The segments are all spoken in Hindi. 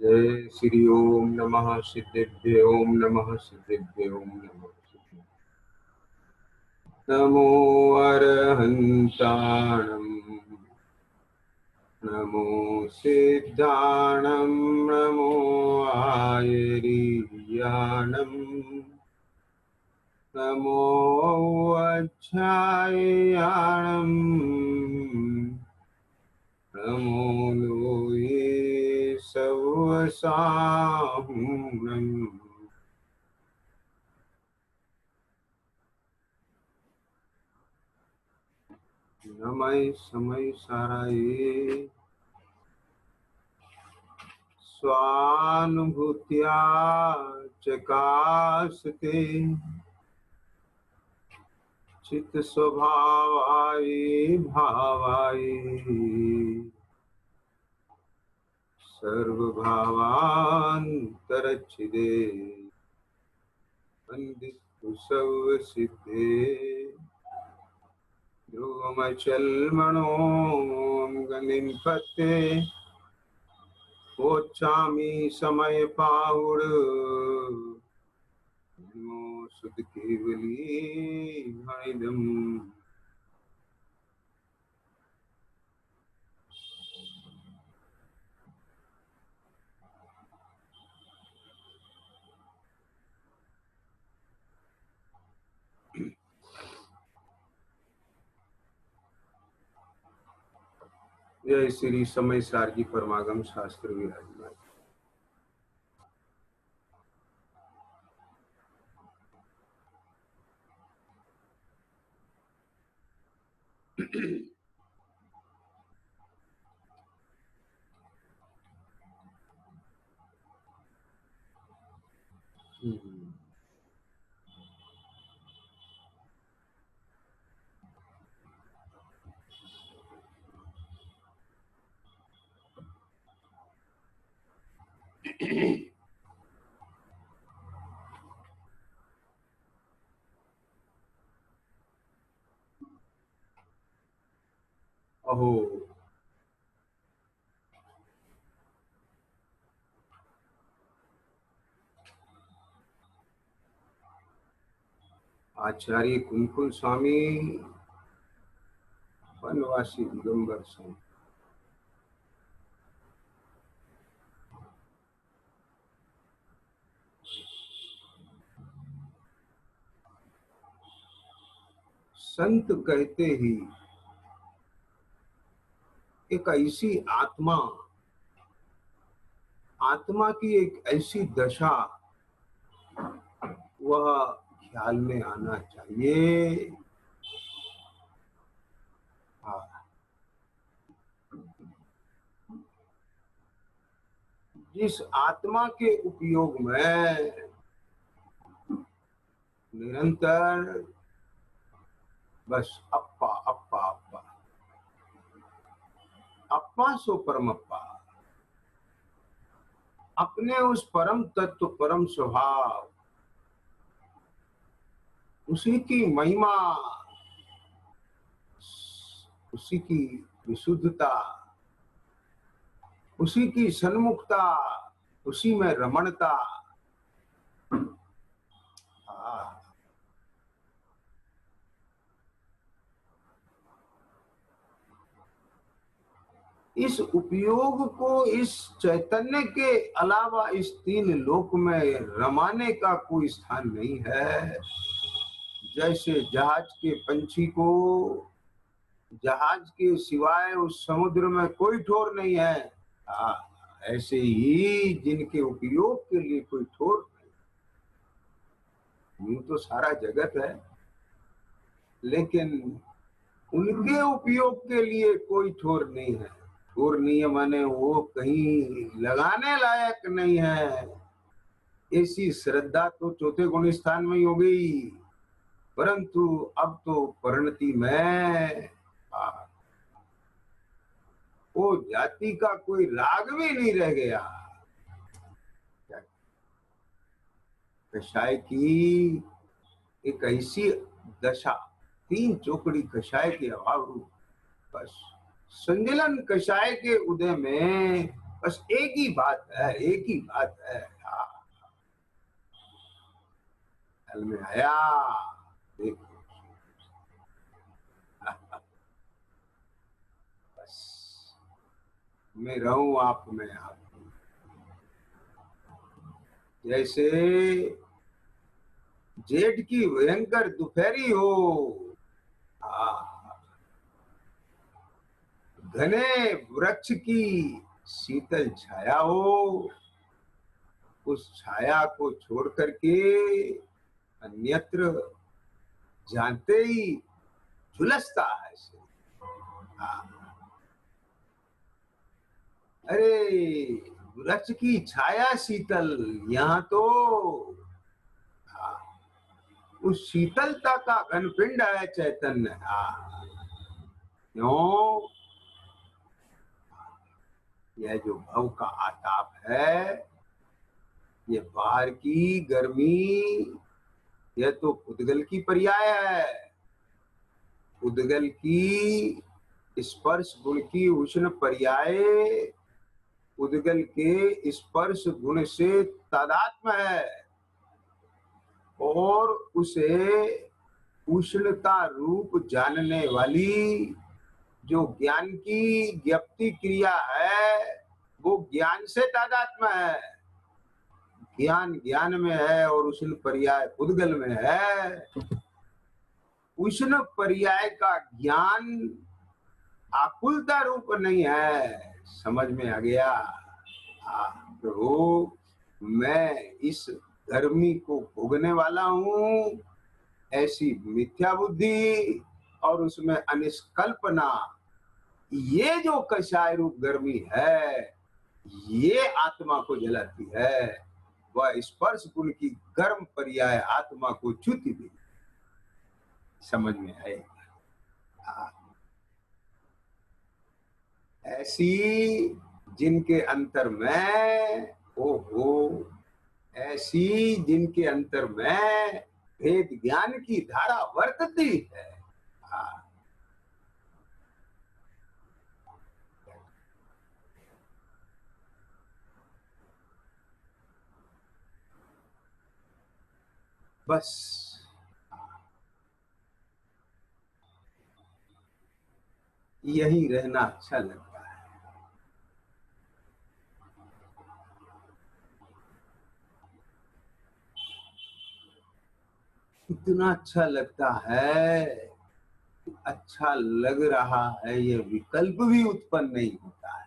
जय श्री ओम नमः सिद्धेभ्य ओम नमः सिद्धेभ्य ओम नमः सिद्धेभ्य। नमो अरहन्ताणं नमो सिद्धाणं नमो आयरीयाणं नमो अच्छायाणं नमो लोये सवसाहुणम्। नमः समय साराये स्वानुभूत्या चकासते चित्त स्वभावाय भावाय सर्वभावान्तरच्छिदे वन्दित कुशव सिद्धे ध्रुवमचलमणों गनिं पत्ते वोच्चामि समय पाउड नमो सुध केवली भणिदम्। जय श्री समय सारजी परमागम शास्त्र विराजमान। अहो आचार्य कुंकुल स्वामी वनवासी दिगंबर स्वामी संत कहते ही एक ऐसी आत्मा की एक ऐसी दशा वह ख्याल में आना चाहिए। जिस आत्मा के उपयोग में निरंतर बस अप्पा अप्पा अप्पा अप्पा सो परम अप्पा, अपने उस परम तत्व परम स्वभाव उसी की महिमा उसी की विशुद्धता उसी की सन्मुखता उसी में रमणता। इस उपयोग को इस चैतन्य के अलावा इस तीन लोक में रमाने का कोई स्थान नहीं है। जैसे जहाज के पंछी को जहाज के सिवाय उस समुद्र में कोई ठोर नहीं है, ऐसे ही जिनके उपयोग के लिए कोई ठोर नहीं। यूं तो सारा जगत है, लेकिन उनके उपयोग के लिए कोई ठोर नहीं है। ठोर नहीं है माने वो कहीं लगाने लायक नहीं है। ऐसी श्रद्धा तो चौथे गुण स्थान में ही हो गई, परंतु अब तो परिणति में वो जाति का कोई राग भी नहीं रह गया। कषाय की एक ऐसी दशा, तीन चौकड़ी कषाय के अभाव रूप, बस संजलन कषाय के उदय में बस एक ही बात है, एक ही बात है। हाँ, हल में आया, देखो। बस मैं रहूं आप में, आप जैसे जेठ की भयंकर दोपहरी हो, हाँ, घने वृक्ष की शीतल छाया हो, उस छाया को छोड़ करके अन्यत्र जानते ही झुलसता है शरीर। हाँ, अरे वृक्ष की छाया शीतल, यहाँ तो हाँ, उस शीतलता का घनपिंड है चैतन्य। हाँ, क्यों? यह जो भव का आताप है, ये बाहर की गर्मी, यह तो उद्गल की पर्याय है। उद्गल की स्पर्श गुण की उष्ण पर्याय उद्गल के स्पर्श गुण से तादात्म्य है, और उसे उष्णता रूप जानने वाली जो ज्ञान की ज्ञप्ति क्रिया है, वो ज्ञान से तादात्म्य है। ज्ञान ज्ञान में है और उष्ण पर्याय उद्गल में है। उष्ण पर्याय का ज्ञान आकुलता रूप नहीं है। समझ में आ गया? प्रभु, मैं इस गर्मी को भोगने वाला हूँ, ऐसी मिथ्या बुद्धि और उसमें अनिष्कल्पना, ये जो कषाय रूप गर्मी है, ये आत्मा को जलाती है। वह स्पर्श गुण की गर्म पर्याय आत्मा को च्युति दी। समझ में आए? ऐसी जिनके अंतर में, ओहो, ऐसी जिनके अंतर में भेद ज्ञान की धारा वर्तती है। हाँ, बस यही रहना अच्छा लगता है। इतना अच्छा लगता है, अच्छा लग रहा है, ये विकल्प भी उत्पन्न नहीं होता है।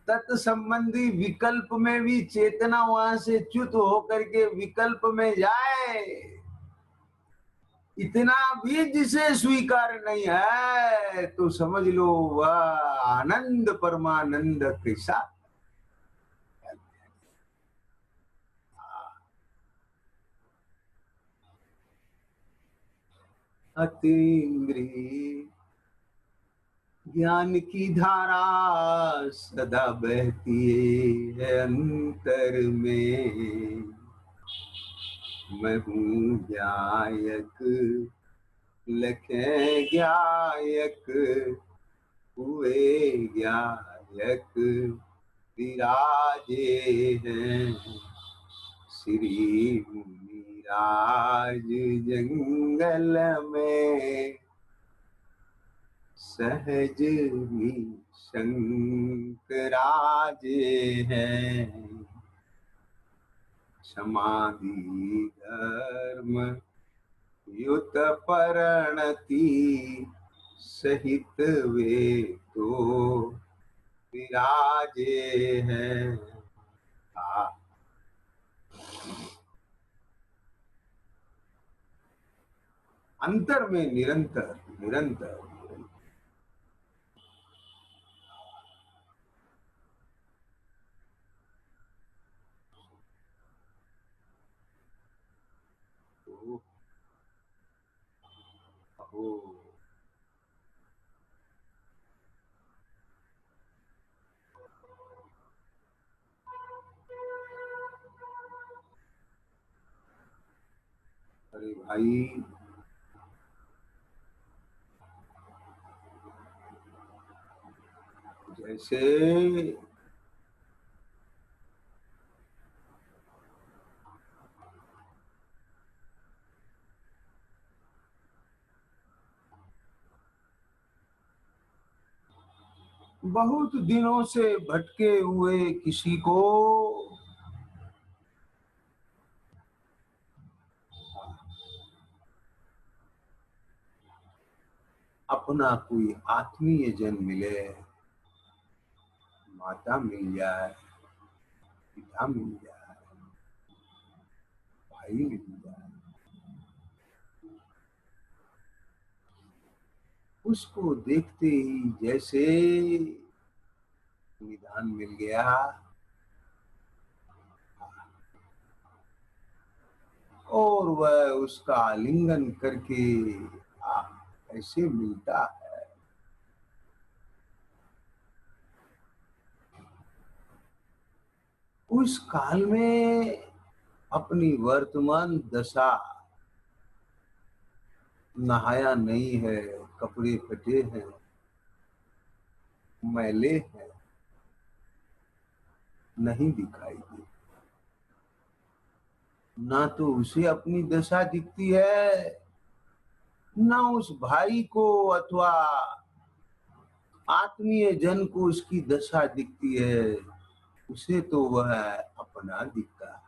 तत्संबंधी विकल्प में भी चेतना वहां से च्युत होकर के विकल्प में जाए, इतना भी जिसे स्वीकार नहीं है, तो समझ लो वह आनंद परमानंद के साथ। अतीन्द्रिय ज्ञान की धारा सदा बहती है अंतर में, मैं हूँ गायक, लखें गायक, हुए गायक विराजे हैं, श्री मुनिराज जंगल में, सहज भी शंकराजे हैं, समाधि धर्म युत परिणति सहित वे तो विराजे हैं। अंतर में निरंतर निरंतर। ओ, अरे भाई, जैसे बहुत दिनों से भटके हुए किसी को अपना कोई आत्मीय जन मिले, माता मिल जाए, पिता मिल जाए, भाई मिल जाए, उसको देखते ही जैसे निदान मिल गया और वह उसका आलिंगन करके ऐसे मिलता है। उस काल में अपनी वर्तमान दशा, नहाया नहीं है, कपड़े फटे हैं, मैले हैं, नहीं दिखाई दी। ना तो उसे अपनी दशा दिखती है, ना उस भाई को अथवा आत्मीय जन को उसकी दशा दिखती है। उसे तो वह अपना दिखता है।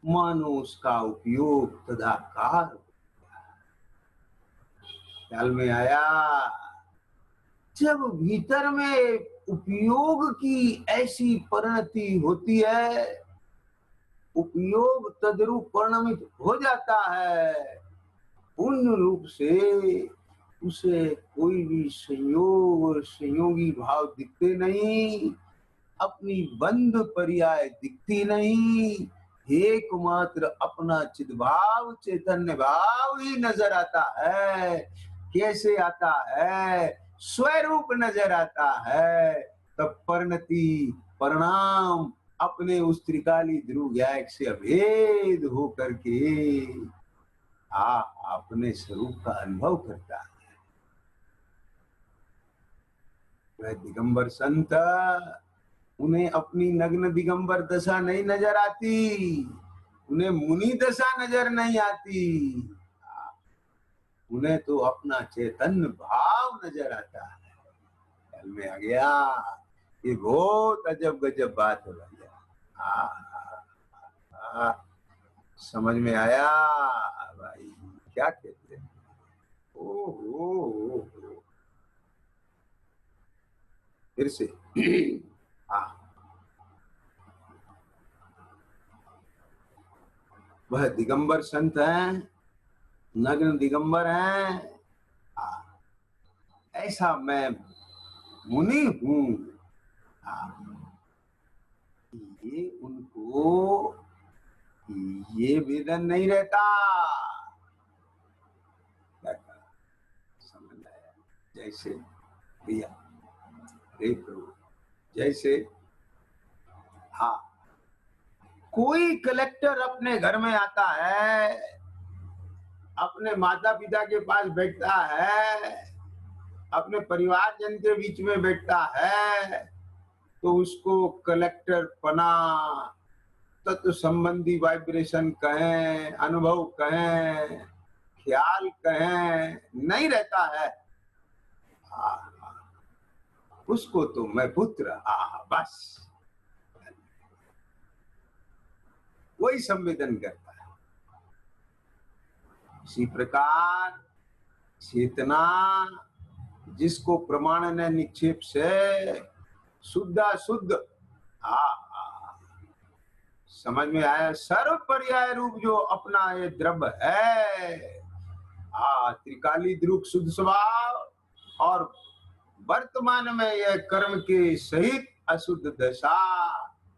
मानो उसका उपयोग तदाकार ख्याल में आया। जब भीतर में उपयोग की ऐसी परिणति होती है, उपयोग तद्रूप परिणमित हो जाता है, पूर्ण रूप से उसे कोई भी संयोग और संयोगी भाव दिखते नहीं, अपनी बंध पर्याय दिखती नहीं, एकमात्र अपना चिद्भाव चैतन्य भाव ही नजर आता है। कैसे आता है? स्वरूप नजर आता है। तब परिणति परिणाम अपने उस त्रिकाली ध्रुव ज्ञायक से अभेद हो करके अपने स्वरूप का अनुभव करता है। वह दिगंबर संत, उन्हें अपनी नग्न दिगंबर दशा नहीं नजर आती, उन्हें मुनि दशा नजर नहीं आती, उन्हें तो अपना चैतन्य भाव नजर आता है। ख्याल में आ गया? ये बहुत अजब गजब बात है भैया। समझ में आया भाई? क्या कहते हैं? ओ फिर से वह दिगंबर संत हैं, नग्न दिगंबर हैं, ऐसा मैं मुनि हूं। ये उनको ये वेदन नहीं रहता। समझ आया? जैसे भैया, अरे प्रभु, जैसे कोई कलेक्टर अपने घर में आता है, अपने माता पिता के पास बैठता है, अपने परिवार जन के बीच में बैठता है, तो उसको कलेक्टर पना, तत्व संबंधी वाइब्रेशन कहें, अनुभव कहें, ख्याल कहें, नहीं रहता है। उसको तो मैं पुत्र, बस वही संवेदन करता है। इसी प्रकार चेतना जिसको प्रमाण ने निक्षेप से शुद्धा शुद्ध समझ में आया, सर्व पर्याय रूप जो अपना ये द्रव्य है, त्रिकाली ध्रुव शुद्ध स्वभाव और वर्तमान में यह कर्म के सहित अशुद्ध दशा,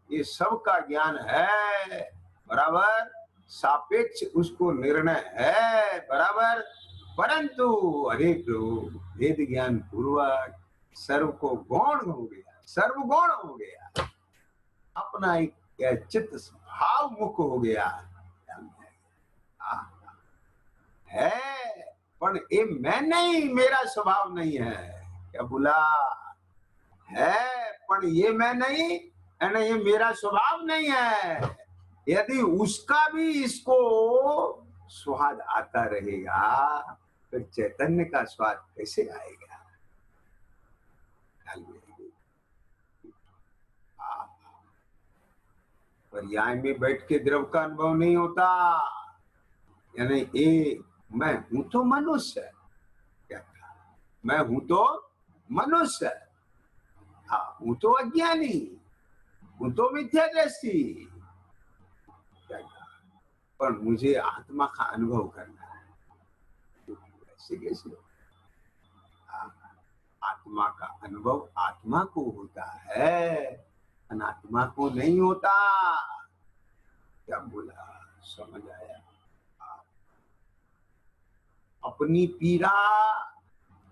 ये सब का ज्ञान है बराबर, सापेक्ष उसको निर्णय है बराबर, परंतु अरे प्रभु वेद ज्ञान पूर्वक सर्व को गौण हो गया, सर्वगौण हो गया, अपना एक चित्त भाव मुख हो गया है। पर पर ये मैं नहीं, मेरा स्वभाव नहीं है। क्या बोला? है पर ये मैं नहीं है ना, ये मेरा स्वभाव नहीं है। यदि उसका भी इसको स्वाद आता रहेगा तो चैतन्य का स्वाद कैसे आएगा? पर्याय में बैठ के द्रव का अनुभव नहीं होता। यानी ये मैं हूं तो मनुष्य, क्या कहा? मैं हूं तो मनुष्य, हाँ हूं तो अज्ञानी, हूं तो मिथ्यादृष्टि, क्या कहा? पर मुझे आत्मा का अनुभव करना है। तो ऐसे कैसे? आत्मा का अनुभव आत्मा को होता है, अनात्मा को नहीं होता। क्या बोला? समझ आया? अपनी पीड़ा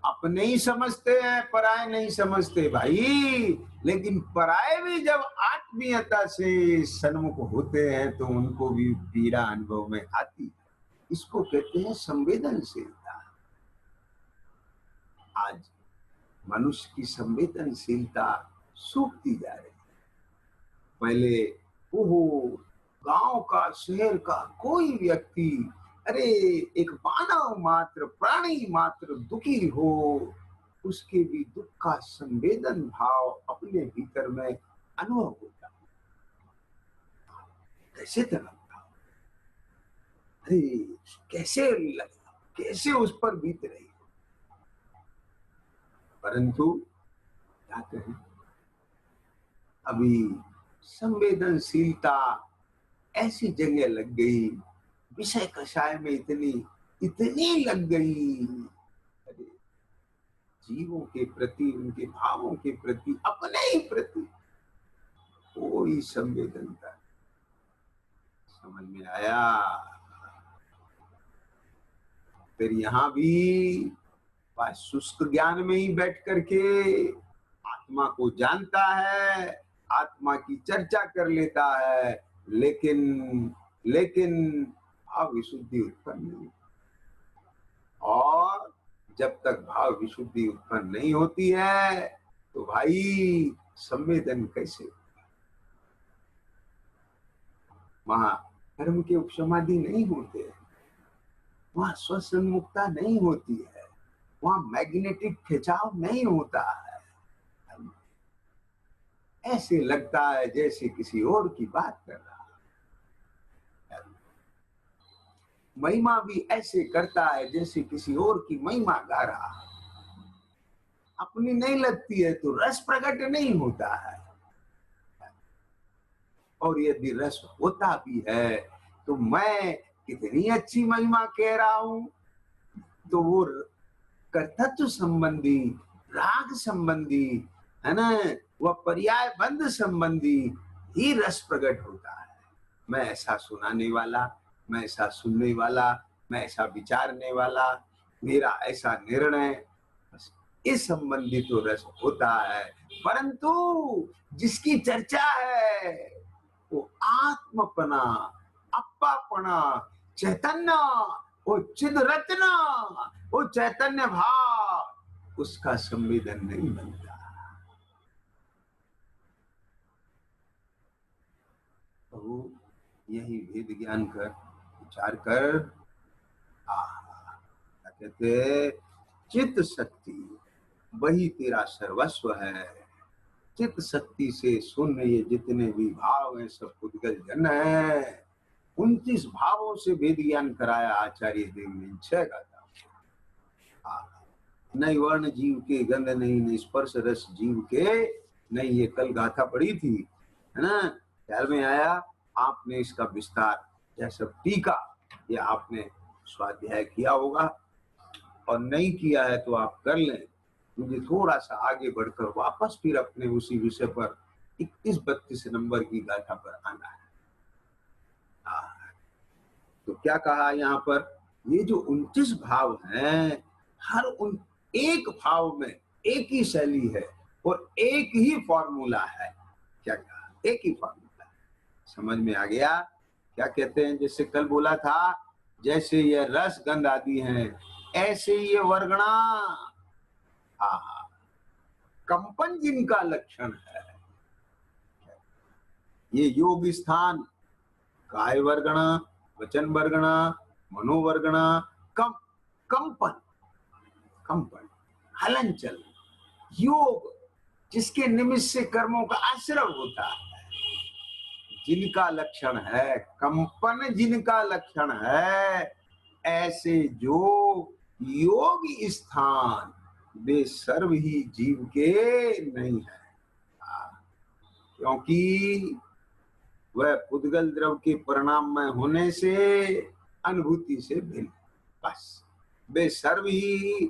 अपने ही समझते हैं, पराये नहीं समझते भाई। लेकिन पराये भी जब आत्मीयता से सन्मुख होते हैं तो उनको भी पीड़ा अनुभव में आती है। इसको कहते हैं संवेदनशीलता। आज मनुष्य की संवेदनशीलता सूखती जा रही है। पहले वो गांव का, शहर का कोई व्यक्ति, अरे एक मानव मात्र, प्राणी मात्र दुखी हो, उसके भी दुख का संवेदन भाव अपने भीतर में अनुभव होता। कैसे तड़पता, अरे कैसे लगता, कैसे उस पर बीत रही। परंतु क्या कहें, अभी संवेदनशीलता ऐसी जगह लग गई, विषय कषाय में इतनी लग गई, जीवों के प्रति, उनके भावों के प्रति, अपने ही प्रति कोई संवेदनता। समझ में आया? फिर यहाँ भी शुष्क ज्ञान में ही बैठ करके आत्मा को जानता है, आत्मा की चर्चा कर लेता है, लेकिन भाव विशुद्धि उत्पन्न नहीं। और जब तक भाव विशुद्धि उत्पन्न नहीं होती है तो भाई संवेदन कैसे? वहां कर्म के उपसमाधि नहीं होते, वहां स्वसन्मुखता नहीं होती है, वहां मैग्नेटिक खिंचाव नहीं होता है। ऐसे लगता है जैसे किसी और की बात कर रहा है। महिमा भी ऐसे करता है जैसे किसी और की महिमा गा रहा है। अपनी नहीं लगती है तो रस प्रकट नहीं होता है। और यदि रस होता भी है तो मैं कितनी अच्छी महिमा कह रहा हूं, तो वो कर्तृत्व संबंधी, राग संबंधी है ना, वह पर्याय बंध संबंधी ही रस प्रकट होता है। मैं ऐसा सुनाने वाला, मैं ऐसा सुनने वाला, मैं ऐसा विचारने वाला, मेरा ऐसा निर्णय, इस संबंधी तो रस होता है। परंतु जिसकी चर्चा है वो आत्मपना, अप्पापना, चैतन्य, वो चिद रत्न, वो चैतन्य भाव, उसका संवेदन नहीं बनता। तो यही वेद ज्ञान कर, विचार कर, क्या कहते, चित्त शक्ति वही तेरा सर्वस्व है। चित्त शक्ति से शून्य ये जितने भी भाव हैं सब उद्गल जन है। 29 भावों से वेद ज्ञान कराया आचार्य देव ने 6 गाथा। नहीं वर्ण जीव के गंध नहीं, नहीं स्पर्श रस जीव के नहीं, ये कल गाथा पड़ी थी, है ना, ख्याल में आया? आपने इसका विस्तार जैसा टीका ये आपने स्वाध्याय किया होगा, और नहीं किया है तो आप कर लें। मुझे थोड़ा सा आगे बढ़कर वापस फिर अपने उसी विषय पर 31-32 नंबर की गाथा पर आना है। तो क्या कहा यहाँ पर, ये जो 29 भाव हैं, हर उन एक भाव में एक ही शैली है और एक ही फॉर्मूला है। क्या कहा? एक ही फॉर्मूला। समझ में आ गया? क्या कहते हैं, जैसे कल बोला था, जैसे ये रस गंध आदि हैं, ऐसे ये वर्गणा, कंपन जिनका लक्षण है, ये योग स्थान काय वर्गणा, वचन वर्गणा, मनोवर्गणा, कंपन, कंपन, हलन चलन, योग जिसके निमित्त से कर्मों का आश्रय होता है, जिनका लक्षण है कंपन, जिनका लक्षण है, ऐसे जो योग स्थान वे सर्व ही जीव के नहीं है, क्योंकि वह पुद्गल द्रव के परिणाम में होने से अनुभूति से भिन्न, बस वे सर्व ही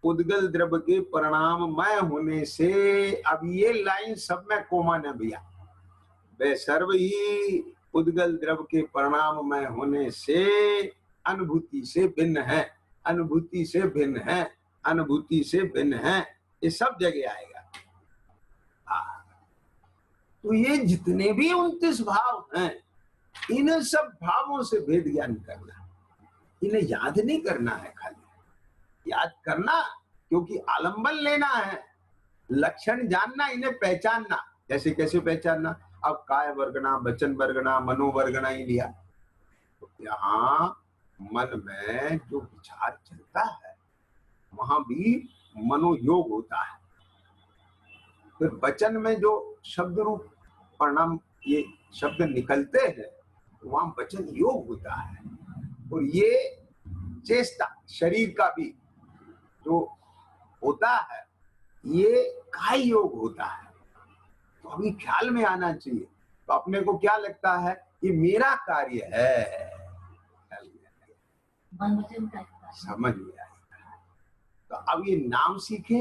पुद्गल द्रव के परिणाम में होने से, अब ये लाइन सब में कोमा न भैया, वे सर्व ही पुद्गल द्रव के परिणाम में होने से अनुभूति से भिन्न है, अनुभूति से भिन्न है, अनुभूति से भिन्न है, ये सब जगह आएगा। तो ये जितने भी 29 भाव हैं, इन सब भावों से भेद ज्ञान करना, इन्हें याद नहीं करना है, खाली याद करना, क्योंकि आलंबन लेना है, लक्षण जानना, इन्हें पहचानना। जैसे कैसे पहचानना? अब काय वर्गना, वचन वर्गना, मनोवर्गना ही लिया, तो यहाँ मन में जो विचार चलता है वहां भी मनोयोग होता है। फिर वचन में जो शब्द रूप परिणाम ये शब्द निकलते हैं, वहां वचन योग होता है। और ये चेष्टा शरीर का भी जो होता है, ये काय योग होता है। तो अभी ख्याल में आना चाहिए। तो अपने को क्या लगता है ये मेरा कार्य है, समझ में आएगा। तो अब ये नाम सीखे,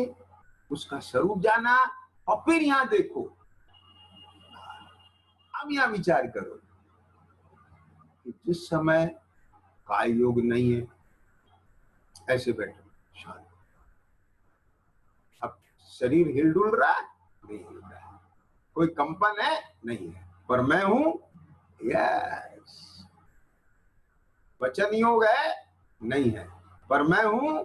उसका स्वरूप जाना, और फिर यहाँ देखो, अब यहाँ विचार करो कि जिस समय काय योग नहीं है, ऐसे बैठो शांत, अब शरीर हिलडुल रहा है? नहीं हिल रहा है। कोई कंपन है? नहीं है, पर मैं हूं, यस। वचन योग है? नहीं है, पर मैं हूं।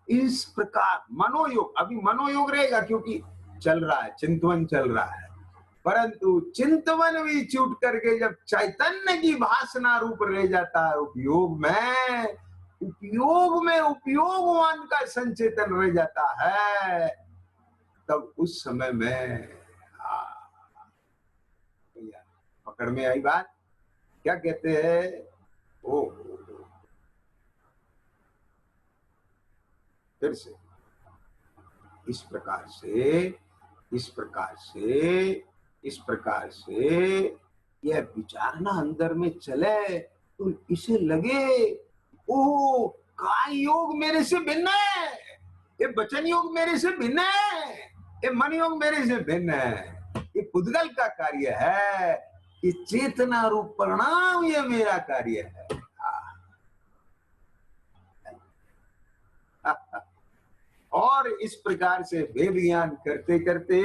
इस प्रकार मनोयोग, अभी मनोयोग रहेगा क्योंकि चल रहा है, चिंतवन चल रहा है, परंतु चिंतवन भी छूट करके जब चैतन्य की भासना रूप रह जाता है उपयोग में उपयोगवान का संचेतन रह जाता है, तब उस समय में पकड़ में आई बात। क्या कहते हैं? ओ फिर से इस प्रकार से यह विचारना अंदर में चले, तो इसे लगे ओ काय योग मेरे से भिन्न है, ये वचन योग मेरे से भिन्न है, ये मन योग मेरे से भिन्न है, ये पुद्गल का कार्य है, ये चेतना रूप परिणाम ये मेरा कार्य है। और इस प्रकार से वेद ज्ञान करते करते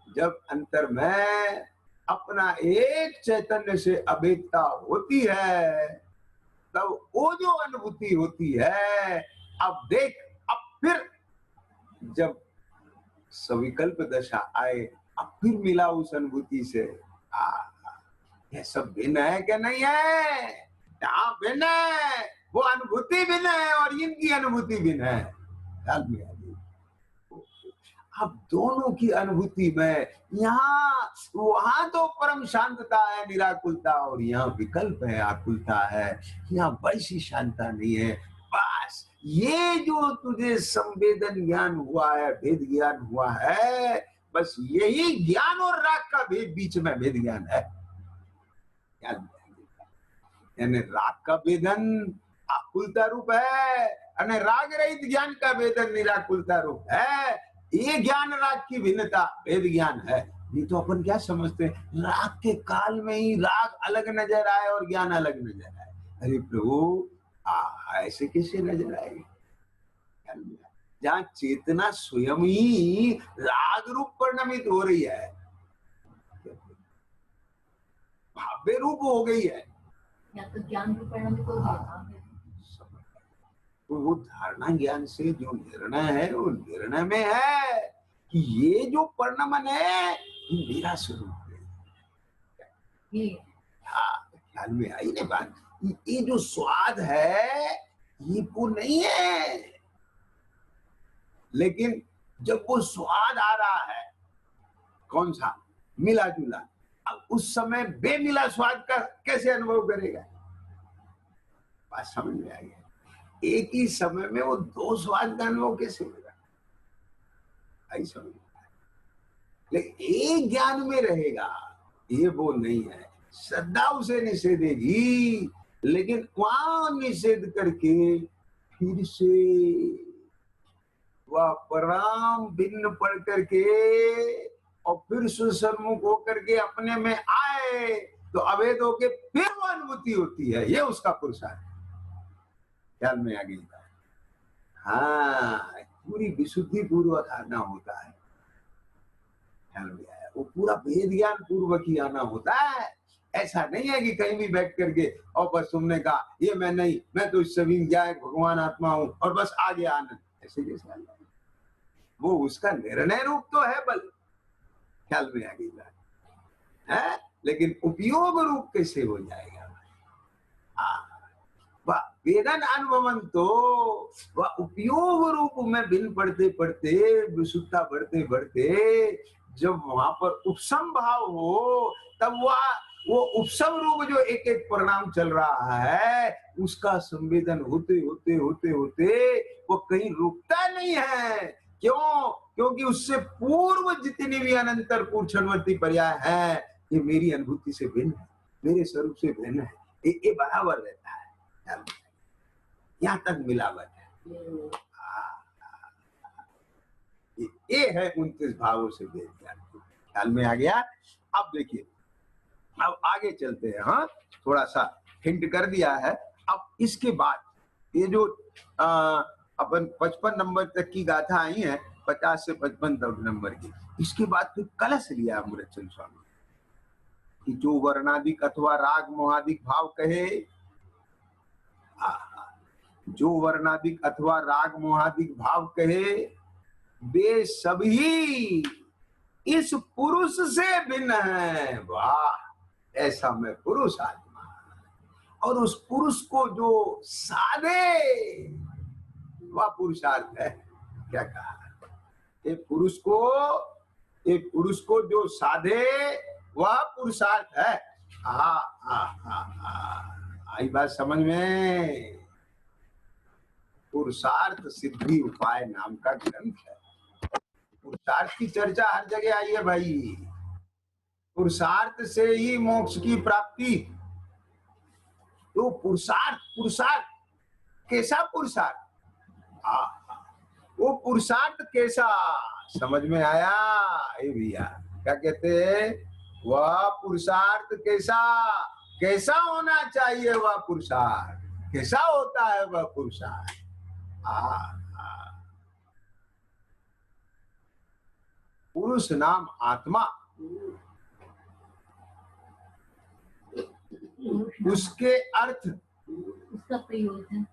जब अंतर में अपना एक चैतन्य से अभेदता होती है, तब वो जो अनुभूति होती है, अब देख, अब फिर जब सविकल्प दशा आए, अब फिर मिला उस अनुभूति से, यह सब भिन्न है कि नहीं है? यहाँ भिन्न है, वो अनुभूति भिन्न है और इनकी अनुभूति भिन्न है। अब दोनों की अनुभूति में यहाँ वहां तो परम शांतता है, निराकुलता, और यहाँ विकल्प है, आकुलता है, यहाँ वैसी शांतता नहीं है। बस ये जो तुझे संवेदन ज्ञान हुआ है, भेद ज्ञान हुआ है, बस यही ज्ञान और राग का भेद, बीच में भेद ज्ञान है। यानी राग का भेदन आकुलता रूप है, और राग रहित ज्ञान का भेदन निराकुलता रूप है। ये ज्ञान राग की भिन्नता भेद ज्ञान है। ये तो अपन क्या समझते हैं, राग के काल में ही राग अलग नजर आए और ज्ञान अलग नजर आए। अरे प्रभु, ऐसे कैसे नजर आएगी? जहाँ चेतना स्वयं ही राग रूप परिणमित हो रही है, बेरूप हो गई है। या तो ज्ञान के परिणाम को धारणा है। तो वो धारणा ज्ञान से जो निर्णय है वो निर्णय में है कि ये जो परिणमन है ये मेरा स्वरूप है। ये हाँ, ख्याल में आई ना बात। ये जो स्वाद है ये वो नहीं है, लेकिन जब वो स्वाद आ रहा है कौन सा मिला जुला, अब उस समय बेमिला स्वाद का कैसे अनुभव करेगा? बात समझ में आ गया। एक ही समय में वो दो स्वाद का अनुभव कैसे होगा? आई समझ में। लेकिन एक ज्ञान में रहेगा, ये वो नहीं है। श्रद्धा उसे निषेधेगी, लेकिन वहां निषेध करके फिर से वह पराम भिन्न पढ़ करके और फिर सुसन्मुख होकर के अपने में आए तो अवैध होके फिर वो अनुभूति होती है। ये उसका पुरुषार्थ ख्याल में आ गई। हाँ, पूरी विशुद्धि पूर्वक आना होता है। ख्याल में आया, वो पूरा वेद ज्ञान पूर्वक ही आना होता है। ऐसा नहीं है कि कहीं भी बैठ करके और बस तुमने कहा ये मैं नहीं, मैं तो सभी ज्ञान भगवान आत्मा हूं और बस आ गया आनंद, ऐसे कैसे? वो उसका निर्णय रूप तो है बल, ख्याल में आ गई बात है, लेकिन उपयोग रूप कैसे हो जाएगा? वेदन अनुभवन तो वह उपयोग रूप में भिन्न पढ़ते पढ़ते विशुद्धता बढ़ते बढ़ते जब वहां पर उपसम भाव हो तब वो उपसम रूप जो एक एक परिणाम चल रहा है उसका संवेदन होते होते होते होते वो कहीं रुकता नहीं है। क्यों? क्योंकि उससे पूर्व जितनी भी अनंतर पूर्ववर्ती पर्याय है ये मेरी अनुभूति से भिन्न है, मेरे स्वरूप से भिन्न है, ये बराबर रहता है। यहाँ तक मिलावट है। ये है 29 भावों से वेद ज्ञान। ख्याल में आ गया? अब देखिए, अब आगे चलते हैं। हाँ, थोड़ा सा हिंट कर दिया है। अब इसके बाद ये जो अपन 55 नंबर तक की गाथा आई है, 50 से 55 नंबर की, इसके बाद फिर कलश लिया अमृतचंद स्वामी कि जो वर्णादिक अथवा राग मोहादिक भाव कहे, जो वर्णादिक अथवा राग मोहादिक भाव कहे वे सभी इस पुरुष से भिन्न है। वाह, ऐसा मैं पुरुष आत्मा, और उस पुरुष को जो साधे वह पुरुषार्थ है। क्या कहा? एक पुरुष को जो साधे वह पुरुषार्थ है। आई बात समझ में? पुरुषार्थ सिद्धि उपाय नाम का ग्रंथ है। पुरुषार्थ की चर्चा हर जगह आई है भाई। पुरुषार्थ से ही मोक्ष की प्राप्ति। तो पुरुषार्थ कैसा पुरुषार्थ? वो पुरुषार्थ कैसा समझ में आया? भैया क्या कहते हैं? वह पुरुषार्थ कैसा होना चाहिए? वह पुरुषार्थ कैसा होता है? वह पुरुषार्थ पुरुष नाम आत्मा, उसके अर्थ,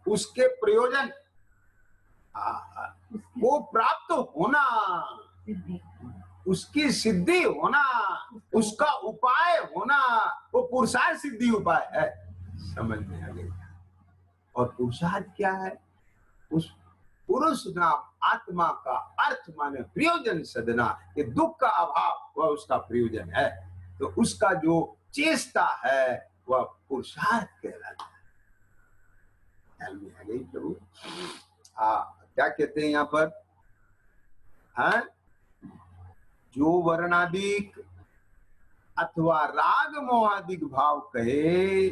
उसके प्रयोजन, वो प्राप्त होना, उसकी सिद्धि होना, उसका उपाय होना, वो पुरुषार्थ सिद्धि उपाय है। समझ में आ गया? और पुरुषार्थ क्या है? उस पुरुष नाम आत्मा का अर्थ माने प्रयोजन सदना, ये दुख का अभाव वह उसका प्रयोजन है। तो उसका जो चेष्टा है वह पुरुषार्थ कहलाता है। ख्याल में आ गई प्रभु? क्या कहते हैं यहाँ पर? हाँ, जो वर्णादिक अथवा राग मोहादिक भाव कहे,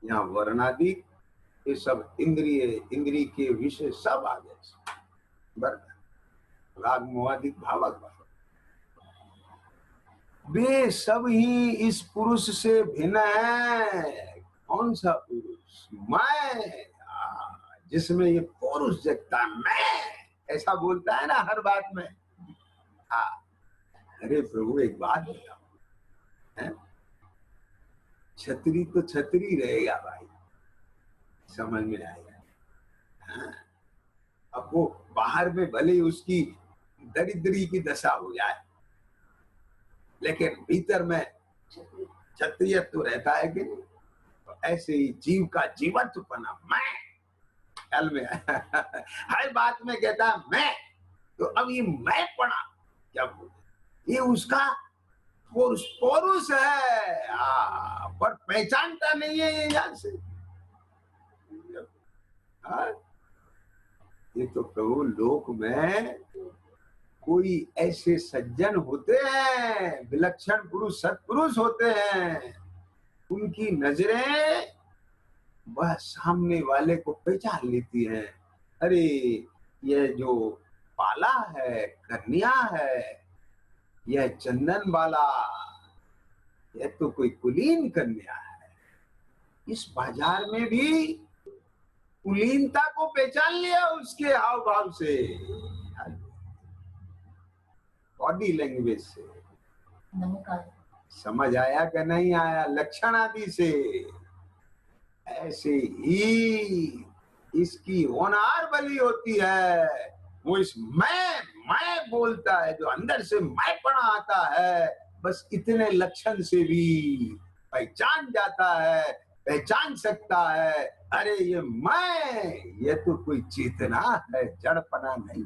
यहाँ वर्णादिक ये सब इंद्रिय के विषय सब आ गए। राग मोहादिक भावक वे सब ही इस पुरुष से भिन्न है। कौन सा पुरुष? मैं, जिसमें ये पुरुष जगता मैं ऐसा बोलता है ना हर बात में। अरे प्रभु एक बात बताओ, है? छतरी तो छतरी रहेगा भाई, समझ में आएगा। हाँ? अब वो बाहर में भले ही उसकी दरिद्री की दशा हो जाए, लेकिन भीतर में क्षत्रियत्व तो रहता है कि नहीं। तो ऐसे ही जीव का जीवत्वपना, मैं ख्याल में हर बात में कहता है मैं, तो अब ये मैं पड़ा क्या बोले, ये उसका पौरुष है, पर पहचानता नहीं है ये यहाँ से। ये तो प्रभु लोक में कोई ऐसे सज्जन होते हैं, विलक्षण पुरुष सत्पुरुष होते हैं, उनकी नजरें वह सामने वाले को पहचान लेती हैं। अरे यह जो पाला है, कन्या है, यह चंदन वाला, यह तो कोई कुलीन कन्या है। इस बाजार में भी कुलीनता को पहचान लिया उसके हाव भाव से, बॉडी लैंग्वेज से। समझ आया कि नहीं आया? लक्षण आदि से। ऐसे ही इसकी होनहार बली होती है, वो इस मैं बोलता है, जो अंदर से मैं पना आता है, बस इतने लक्षण से भी पहचान जाता है, पहचान सकता है, अरे ये मैं, ये तो कोई चेतना है, जड़पना नहीं।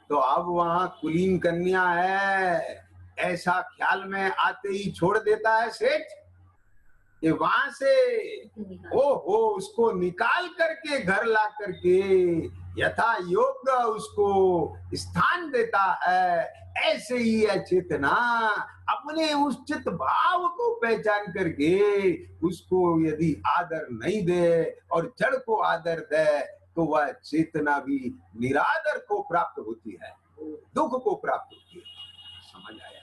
तो अब वहां कुलीन कन्या है, ऐसा ख्याल में आते ही छोड़ देता है सेठ, ये वहां से ओहो उसको निकाल करके घर ला करके यथा योग्य उसको स्थान देता है। ऐसे ही है चेतना, अपने उस चित भाव को पहचान करके उसको यदि आदर नहीं दे और जड़ को आदर दे, तो वह चेतना भी निरादर को प्राप्त होती है, दुख को प्राप्त होती है। समझ आया?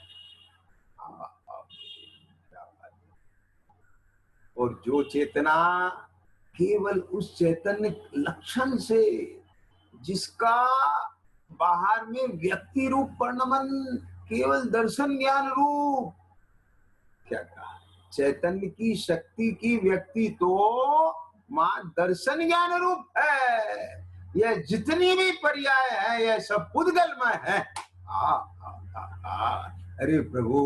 और जो चेतना केवल उस चैतन्य लक्षण से, जिसका बाहर में व्यक्ति रूप वर्णमन केवल दर्शन ज्ञान रूप, क्या कहा, चैतन्य की शक्ति की व्यक्ति तो मां दर्शन ज्ञान रूप है। यह जितनी भी पर्याय है यह सब पुद्गलमय है। अरे प्रभु,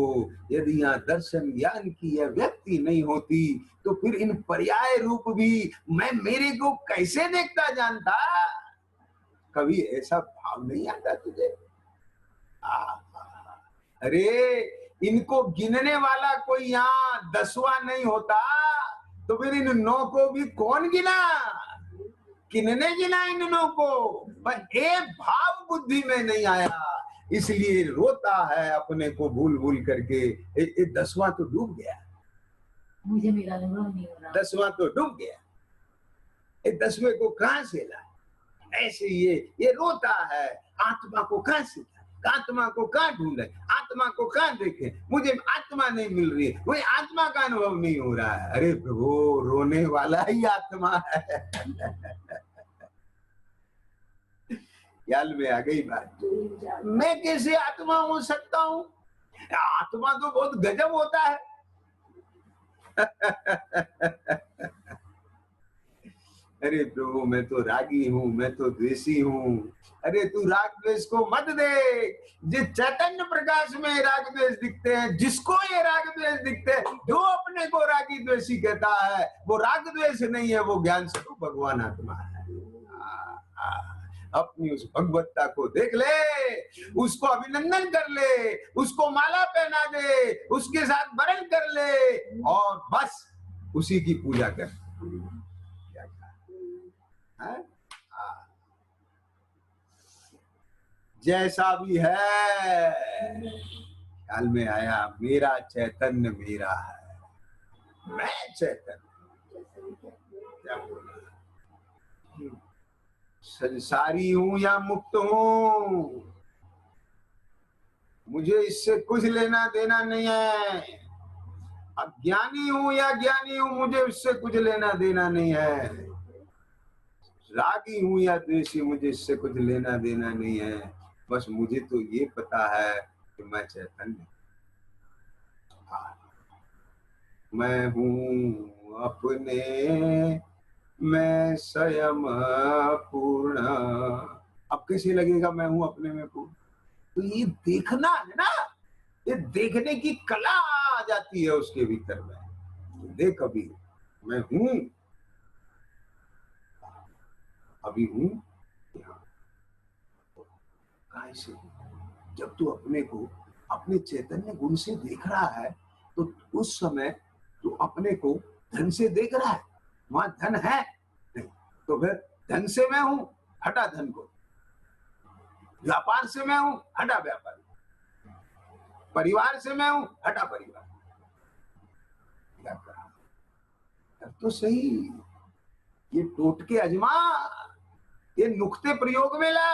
यदि यहाँ दर्शन ज्ञान की यह व्यक्ति नहीं होती तो फिर इन पर्याय रूप भी मैं मेरे को कैसे देखता जानता? कभी ऐसा भाव नहीं आता तुझे? अरे इनको गिनने वाला कोई यहाँ 10वां नहीं होता तो फिर इन 9 को भी कौन गिना? किन्ने गिना इन 9 को? पर एक भाव बुद्धि में नहीं आया, इसलिए रोता है अपने को भूल भूल करके। 10वां तो डूब गया, मुझे मेरा अनुभव नहीं हो रहा। 10वां तो डूब गया, 10वें को कहां से ला? ऐसे ये रोता है, आत्मा को कहां से, आत्मा को कहां ढूंढे, आत्मा को कहां देखे, मुझे आत्मा नहीं मिल रही है, वही आत्मा का अनुभव नहीं हो रहा है। अरे प्रभु, रोने वाला ही आत्मा है। ख्याल में आ गई बात? मैं कैसे आत्मा हो सकता हूँ? आत्मा तो बहुत गजब होता है। अरे प्रभु, मैं तो रागी हूँ, मैं तो द्वेषी हूँ। अरे तू राग द्वेष को मत दे। जिस चैतन्य प्रकाश में राग द्वेष दिखते हैं, जिसको ये राग द्वेष दिखते हैं, जो अपने को रागी द्वेषी कहता है, वो राग द्वेष नहीं है, वो ज्ञान स्वरूप भगवान आत्मा है। अपनी उस भगवत्ता को देख ले, उसको अभिनंदन कर ले, उसको माला पहना दे, उसके साथ वरण कर ले और बस उसी की पूजा कर। क्या कहा? जैसा भी है, ख्याल में आया, मेरा चैतन्य मेरा है, मैं चैतन्य। क्या बोला? संसारी हूं या मुक्त हूं, मुझे इससे कुछ लेना देना नहीं है। अज्ञानी हूं या ज्ञानी हूं, मुझे इससे कुछ लेना देना नहीं है। रागी हूं या द्वेषी, मुझे इससे कुछ लेना देना नहीं है। बस मुझे तो ये पता है कि मैं चैतन्य, मैं हूँ अपने मैं स्वयं पूर्ण। अब कैसे लगेगा मैं हूं अपने में पूर्ण? तो ये देखना है ना, ये देखने की कला आ जाती है उसके भीतर में। तो देख अभी मैं हूं, अभी हूं यहाँ। कहां से? जब तू अपने को अपने चैतन्य गुण से देख रहा है तो उस समय तू अपने को धन से देख रहा है। वहां धन है नहीं, तो फिर धन से मैं हूं, हटा धन को। व्यापार से मैं हूं, हटा व्यापार। परिवार से मैं हूं, हटा परिवार। क्या कहा? अब तो सही, ये टोटके अजमा, ये नुक्ते प्रयोग में ला,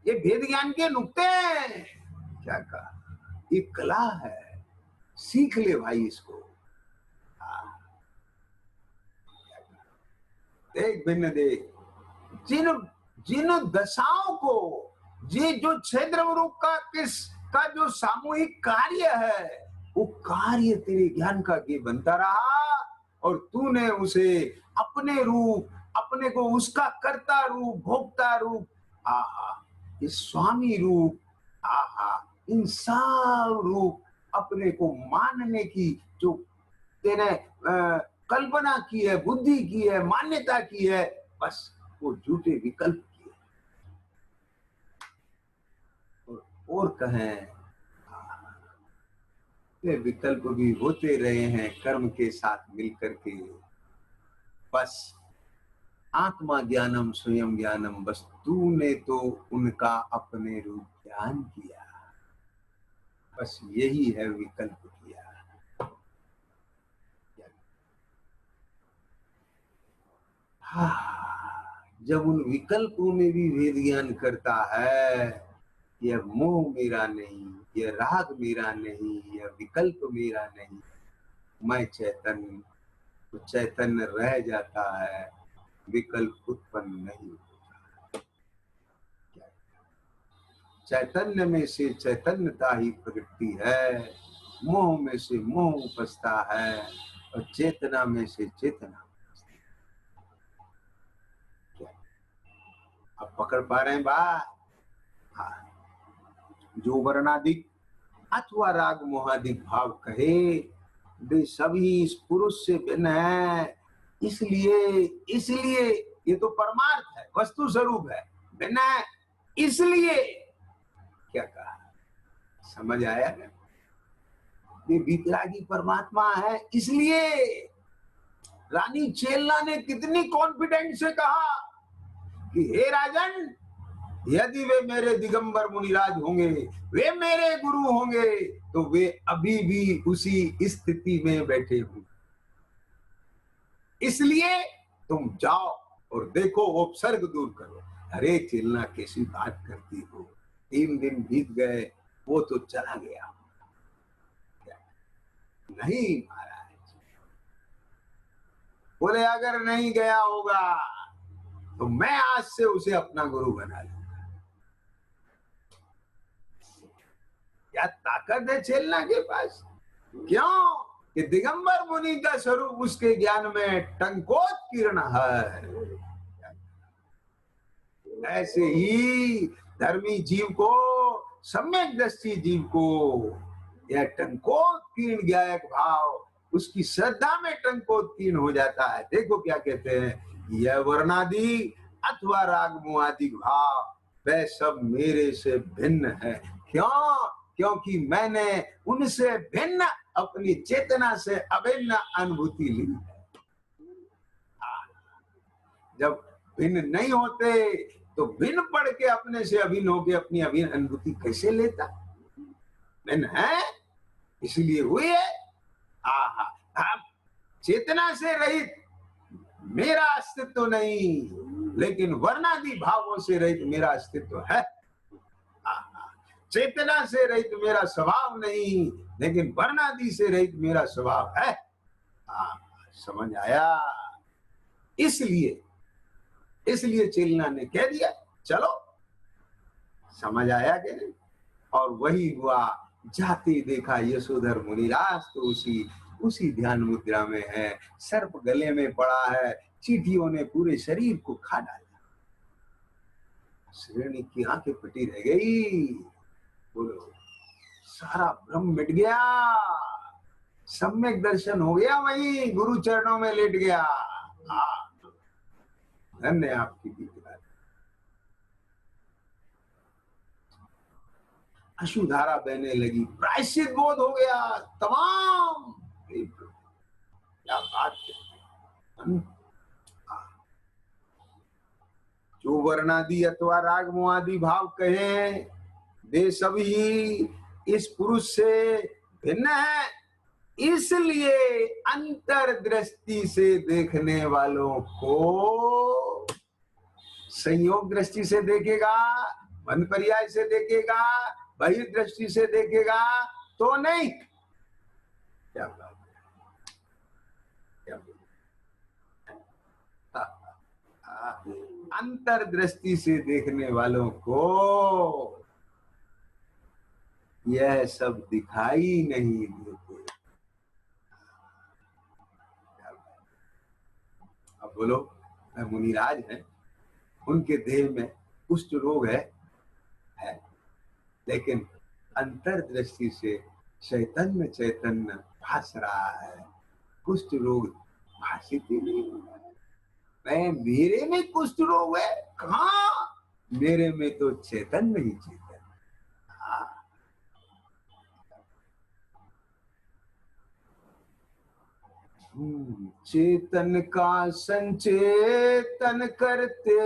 ये भेद ज्ञान के नुक्ते हैं। क्या कहा? ये कला है, सीख ले भाई इसको। देख भिन्न देख, जिन जिन दशाओं को, ये जो क्षेत्र रूप का किस का जो सामूहिक कार्य है, वो कार्य तेरे ज्ञान का ये बनता रहा और तूने उसे अपने रूप, अपने को उसका कर्ता रूप, भोक्ता रूप, आहा, इस स्वामी रूप, आहा, इन सब रूप अपने को मानने की जो तेने कल्पना की है, बुद्धि की है, मान्यता की है, बस वो झूठे विकल्प किए। और कहें ये विकल्प भी होते रहे हैं कर्म के साथ मिलकर के। बस आत्मा ज्ञानम स्वयं ज्ञानम, बस तूने तो उनका अपने रूप ज्ञान किया, बस यही है विकल्प किया। जब उन विकल्पों में भी भेद ज्ञान करता है, यह मोह मेरा नहीं, यह राग मेरा नहीं, यह विकल्प मेरा नहीं, मैं चैतन्य, तो चैतन्य रह जाता है, विकल्प उत्पन्न नहीं होता। चैतन्य में से चैतन्यता ही प्रगति है, मोह में से मोह उपजता है और चेतना में से चेतना। अब पकड़ पा रहे हैं बात? हाँ। जो वर्णाधिक अथवा राग मोहाधिक भाव कहे, वे सभी इस पुरुष से भिन्न है। इसलिए ये तो परमार्थ है, वस्तु स्वरूप है, भिन्न है इसलिए। क्या कहा? समझ आया ना? ये वितरागी परमात्मा है इसलिए। रानी चेलना ने कितनी कॉन्फिडेंस से कहा कि हे राजन, यदि वे मेरे दिगंबर मुनिराज होंगे, वे मेरे गुरु होंगे, तो वे अभी भी उसी स्थिति में बैठे होंगे। इसलिए तुम जाओ और देखो, उपसर्ग दूर करो। अरे चेलना कैसी बात करती हो, 3 दिन बीत गए, वो तो चला गया। नहीं महाराज, बोले अगर नहीं गया होगा तो मैं आज से उसे अपना गुरु बना लूंगा। क्या ताकत है चेलना के पास? क्यों कि दिगंबर मुनि का स्वरूप उसके ज्ञान में टंकोत्कीर्ण है। ऐसे ही धर्मी जीव को, सम्यक दृष्टि जीव को यह टंकोत्कीर्ण ज्ञायक भाव उसकी श्रद्धा में टंकोत्कीर्ण हो जाता है। देखो क्या कहते हैं, यह वर्णादि अथवा राग मोहादि भाव वह सब मेरे से भिन्न है। क्यों? क्योंकि मैंने उनसे भिन्न अपनी चेतना से अभिन्न अनुभूति ली है। जब भिन्न नहीं होते तो भिन्न पढ़ के अपने से अभिन्न होके अपनी अभिन्न अनुभूति कैसे लेता? भिन्न है इसलिए हुई है। चेतना से रहित मेरा अस्तित्व नहीं, लेकिन वर्णादि भावों से रहित मेरा अस्तित्व है। चेतना से रहित मेरा स्वभाव नहीं, लेकिन वर्णादि से रहित मेरा स्वभाव है। समझ आया? इसलिए चेलना ने कह दिया चलो समझ आया कि नहीं? और वही हुआ, जाते देखा यशोधर मुनिराज तो उसी ध्यान मुद्रा में है, सर्प गले में पड़ा है, चींटियों ने पूरे शरीर को खा डाला। श्रेणी की आंखें फटी रह गई। बोलो, सारा भ्रम मिट गया, सम्यक दर्शन हो गया, वही गुरु चरणों में लेट गया। धन्य आपकी दीक्षा। अश्रुधारा बहने लगी, प्रायश्चित बोध हो गया तमाम। क्या बात है। जो वर्णादि अथवा राग मोआदि भाव कहे, वे सभी इस पुरुष से भिन्न है, इसलिए अंतर्दृष्टि से देखने वालों को संयोग दृष्टि से देखेगा, मन पर्याय से देखेगा, बहिर्दृष्टि से देखेगा तो नहीं। क्या बात है, क्या अंतर्दृष्टि से देखने वालों को यह सब दिखाई नहीं देते। अब बोलो, मुनिराज हैं, उनके देह में कुष्ठ रोग है, लेकिन अंतर्दृष्टि से चैतन्य भास रहा है, कुष्ठ रोग भाषित ही नहीं हुआ। मैं मेरे में कुष्ठ रोग है कहाँ, मेरे में तो चैतन्य ही चैतन्य। चेतन का संचेतन करते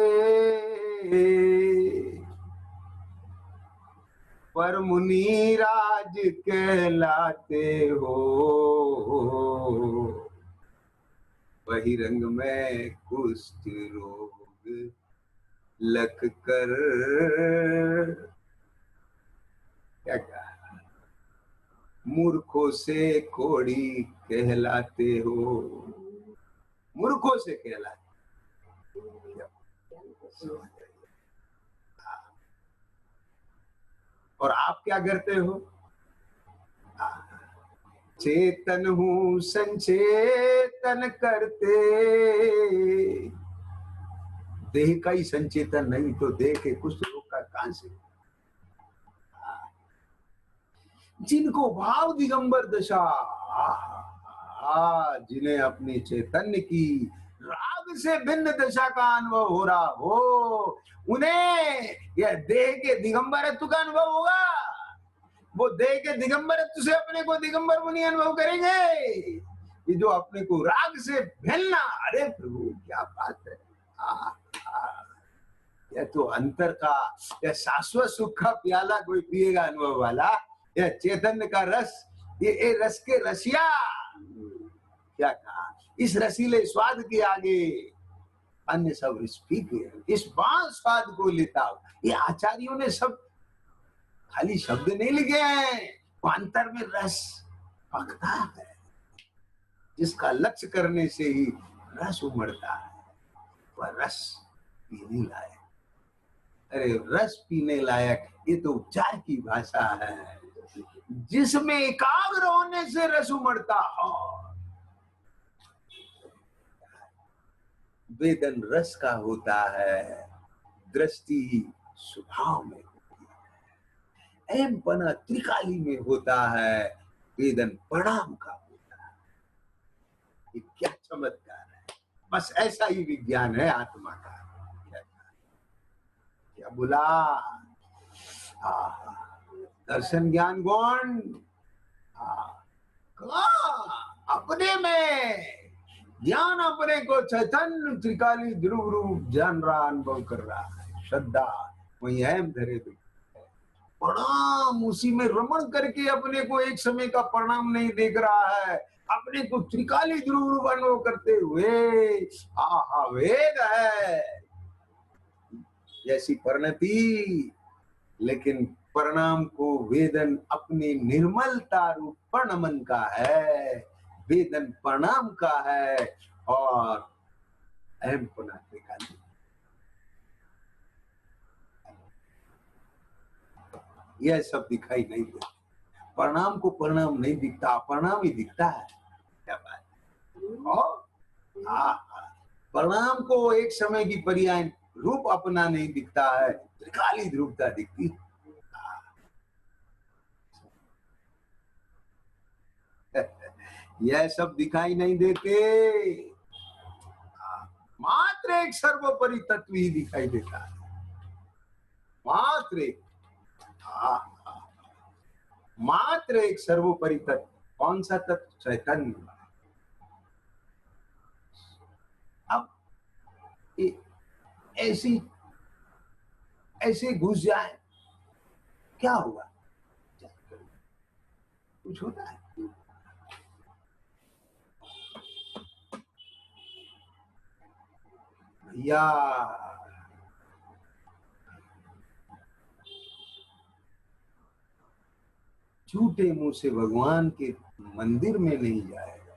पर मुनिराज कहलाते हो, बहिरंग में कुष्ठ रोग लख कर। क्या कहा, मूर्खों से कोड़ी कहलाते हो, मूर्खों से कहलाते। और आप क्या करते हो, चेतन हूँ संचेतन करते, देह का ही संचेतन नहीं तो देह के कुष्ठ रोग का कहां से। जिनको भाव दिगंबर दशा, जिन्हें अपनी चैतन्य की राग से भिन्न दशा का अनुभव हो रहा हो, उन्हें यह देह के दिगंबरत्व का अनुभव होगा। वो देह के दिगंबरत्व से अपने को दिगंबर मुनि अनुभव करेंगे। ये जो अपने को राग से भिन्न, अरे प्रभु क्या बात है। यह तो अंतर का, यह शाश्वत सुख का प्याला कोई पिएगा अनुभव वाला, यह चैतन्य का रस, ये रस के रसिया। क्या कहा, इस रसीले स्वाद के आगे अन्य सब फीके, इस बाल स्वाद को लेता हो। ये आचार्यों ने सब खाली शब्द नहीं लिखे हैं, वो अंतर में रस पकता है, जिसका लक्ष्य करने से ही रस उमड़ता है, वह रस पीने लायक। अरे रस पीने लायक, ये तो उपचार की भाषा है, जिसमें एकाग्र होने से रस उमड़ता हो। वेदन रस का होता है, दृष्टि स्वभाव में होती है, एम पना त्रिकाली में होता है, वेदन प्रणाम का होता है। ये क्या चमत्कार है, बस ऐसा ही विज्ञान है आत्मा का। क्या बोला, दर्शन ज्ञान गुण अपने में, ज्ञान अपने को चैतन्य त्रिकाली ध्रुव रूप जान रहा, अनुभव कर रहा है। श्रद्धा वही अहम धरे, प्रणाम उसी में रमण करके अपने को एक समय का परिणाम नहीं देख रहा है, अपने को त्रिकाली ध्रुव रूप अनुभव करते हुए आहा वेद है जैसी परिणति। लेकिन परिणाम को वेदन अपनी निर्मलता रूप प्रणमन का है, वेदन प्रणाम का है, और अहम पुनः त्रिकाली। यह सब दिखाई नहीं देता। परिणाम को परिणाम नहीं दिखता, परिणाम ही दिखता है। क्या बात है। और परिणाम को एक समय की पर्याय रूप अपना नहीं दिखता है, त्रिकाली ध्रुवता दिखती है। यह सब दिखाई नहीं देते, मात्र एक सर्वोपरि तत्व ही दिखाई देता है, मात्र एक। मात्र एक सर्वोपरि तत्व। कौन सा तत्व? चैतन्य। अब ऐसी ऐसे घुस जाए, क्या हुआ? कुछ होता है? भैया झूठे मुंह से भगवान के मंदिर में नहीं जाएगा।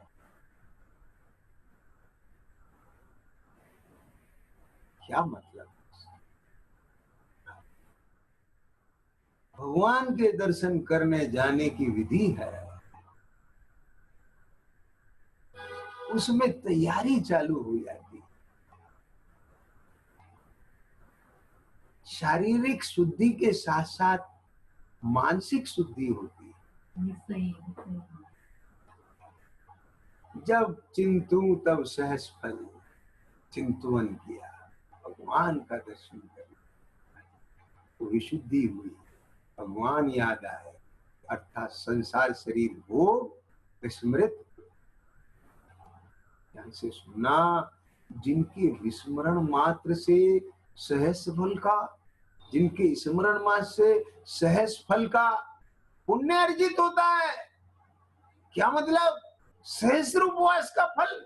क्या मतलब? भगवान के दर्शन करने जाने की विधि है, उसमें तैयारी चालू हो जाती है। शारीरिक शुद्धि के साथ साथ मानसिक शुद्धि होती है। जब चिंतु तब सहज फल, चिंतवन किया, भगवान का दर्शन कर तो विशुद्धि हुई, भगवान याद आए, अर्थात संसार शरीर भोग स्मृत। ध्यान से सुना, जिनके विस्मरण मात्र से सहज फल का, जिनके स्मरण मात्र से सहज फल का पुण्य अर्जित होता है। क्या मतलब? सहस्र उपवास का फल।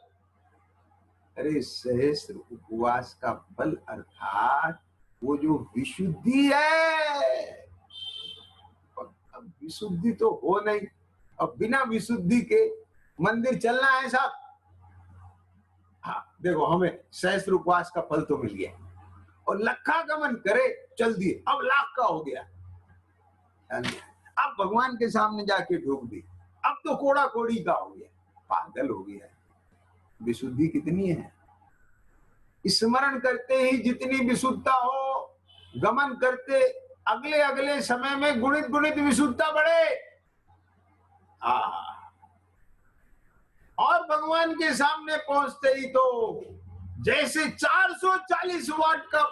अरे सहस्र उपवास का फल अर्थात वो जो विशुद्धि है। अब विशुद्धि तो हो नहीं, अब बिना विशुद्धि के मंदिर चलना है साहब। हाँ देखो, हमें सहस्र उपवास का फल तो मिल गया और लखा गमन करे चल दिए, अब लाख का हो गया। अब भगवान के सामने जाके ठोक दी, अब तो कोड़ा कोड़ी का हो गया, पागल हो गया। विशुद्धि कितनी है? स्मरण करते ही जितनी विशुद्धता हो, गमन करते अगले अगले समय में गुणित गुणित विशुद्धता बढ़े। और भगवान के सामने पहुंचते ही तो जैसे 440 वाट का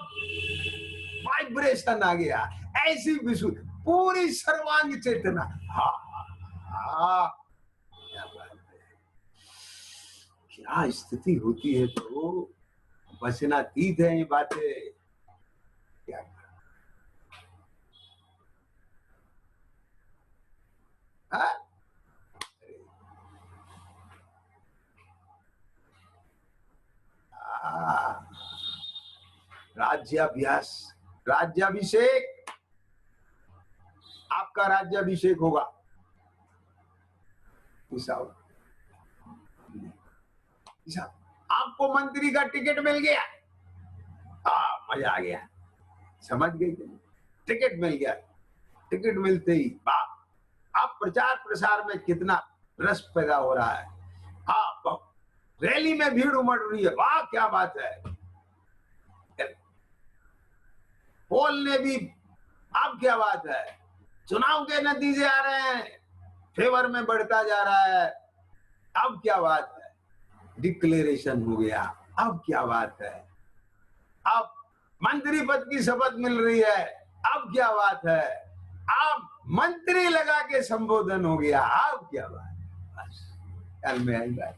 वाइब्रेशन आ गया, ऐसी विशुद्ध पूरी सर्वांग चेतना। क्या स्थिति होती है, तो वचनातीत है ये बातें। क्या राज्याभ्यास, राज्याभिषेक, आपका राज्याभिषेक होगा। आपको मंत्री का टिकट मिल गया, मजा आ गया, समझ गई? टिकट मिल गया, टिकट मिलते ही आप प्रचार प्रसार में कितना रस पैदा हो रहा है। रैली में भीड़ उमड़ रही है, वाह क्या बात है। बोलने भी, अब क्या बात है। चुनाव के नतीजे आ रहे हैं, फेवर में बढ़ता जा रहा है, अब क्या बात है। डिक्लेरेशन हो गया, अब क्या बात है। अब मंत्री पद की शपथ मिल रही है, अब क्या बात है। अब मंत्री लगा के संबोधन हो गया, अब क्या बात है। बस ख्याल में आई बात।